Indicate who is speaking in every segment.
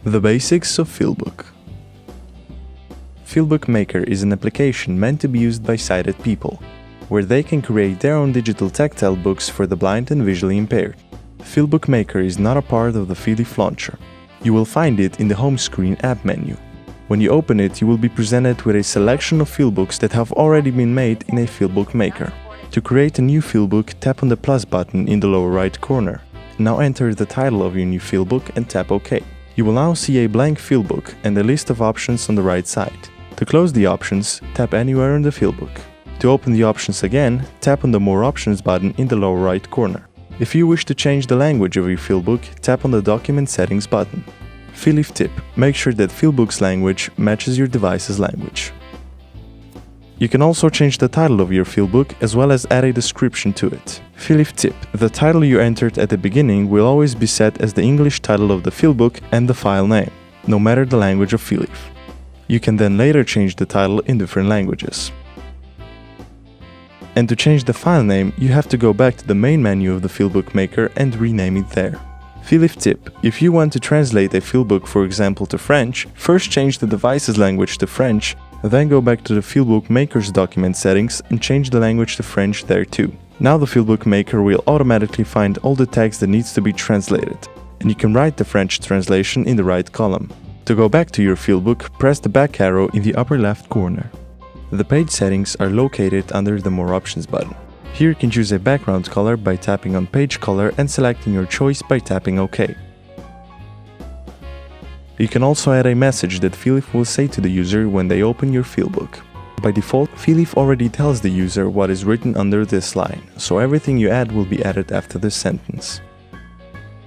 Speaker 1: The basics of FeelBook. FeelBook Maker is an application meant to be used by sighted people, where they can create their own digital tactile books for the blind and visually impaired. FeelBook Maker is not a part of the Feelif launcher. You will find it in the home screen app menu. When you open it, you will be presented with a selection of FeelBooks that have already been made in a FeelBook Maker. To create a new FeelBook, tap on the plus button in the lower right corner. Now enter the title of your new FeelBook and tap OK. You will now see a blank FeelBook and a list of options on the right side. To close the options, tap anywhere in the FeelBook. To open the options again, tap on the More Options button in the lower right corner. If you wish to change the language of your FeelBook, tap on the Document Settings button. Feelif tip: make sure that FeelBook's language matches your device's language. You can also change the title of your FeelBook as well as add a description to it. Feelif tip: the title you entered at the beginning will always be set as the English title of the FeelBook and the file name, no matter the language of Feelif. You can then later change the title in different languages. And to change the file name, you have to go back to the main menu of the FeelBook Maker and rename it there. Feelif tip: if you want to translate a FeelBook, for example, to French, first change the device's language to French, then go back to the FeelBook Maker's document settings and change the language to French there too. Now the FeelBook Maker will automatically find all the text that needs to be translated, and you can write the French translation in the right column. To go back to your FeelBook, press the back arrow in the upper left corner. The page settings are located under the More Options button. Here you can choose a background color by tapping on Page Color and selecting your choice by tapping OK. You can also add a message that Feelif will say to the user when they open your FeelBook. By default, Feelif already tells the user what is written under this line, so everything you add will be added after this sentence.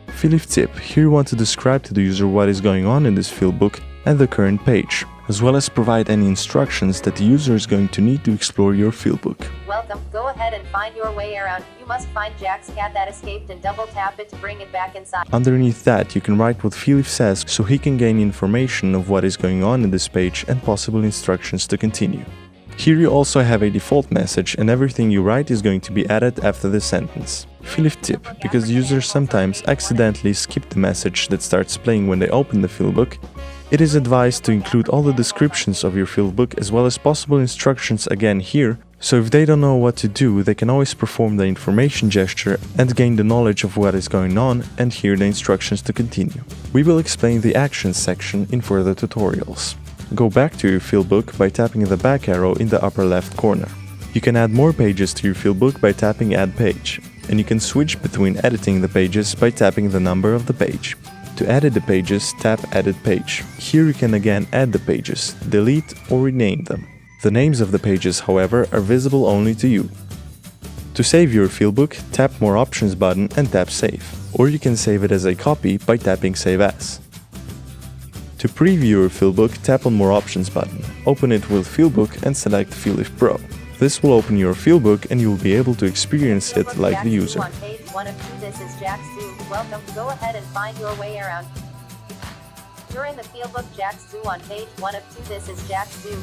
Speaker 1: Feelif tip: here you want to describe to the user what is going on in this FeelBook and the current page, as well as provide any instructions that the user is going to need to explore your FeelBook.
Speaker 2: Welcome, go ahead and find your way around. You must find Jack's cat that escaped and double tap it to bring it back inside.
Speaker 1: Underneath that, you can write what Feelif says so he can gain information of what is going on in this page and possible instructions to continue. Here you also have a default message and everything you write is going to be added after the sentence. Feelif tip: because users sometimes accidentally skip the message that starts playing when they open the FeelBook, it is advised to include all the descriptions of your FeelBook as well as possible instructions again here, so if they don't know what to do, they can always perform the information gesture and gain the knowledge of what is going on and hear the instructions to continue. We will explain the Actions section in further tutorials. Go back to your FeelBook by tapping the back arrow in the upper left corner. You can add more pages to your FeelBook by tapping Add Page, and you can switch between editing the pages by tapping the number of the page. To edit the pages, tap Edit Page. Here you can again add the pages, delete or rename them. The names of the pages, however, are visible only to you. To save your FeelBook, tap More Options button and tap Save, or you can save it as a copy by tapping Save As. To preview your FeelBook, tap on More Options button, open it with FeelBook and select Feelif Pro. This will open your FeelBook and you will be able to experience it like the user.
Speaker 2: On page 1 of 2, this is Jack Zoo. Welcome, go ahead and find your way around. You're in the FeelBook Jack Zoo on page 1 of 2, this is Jack Zoo.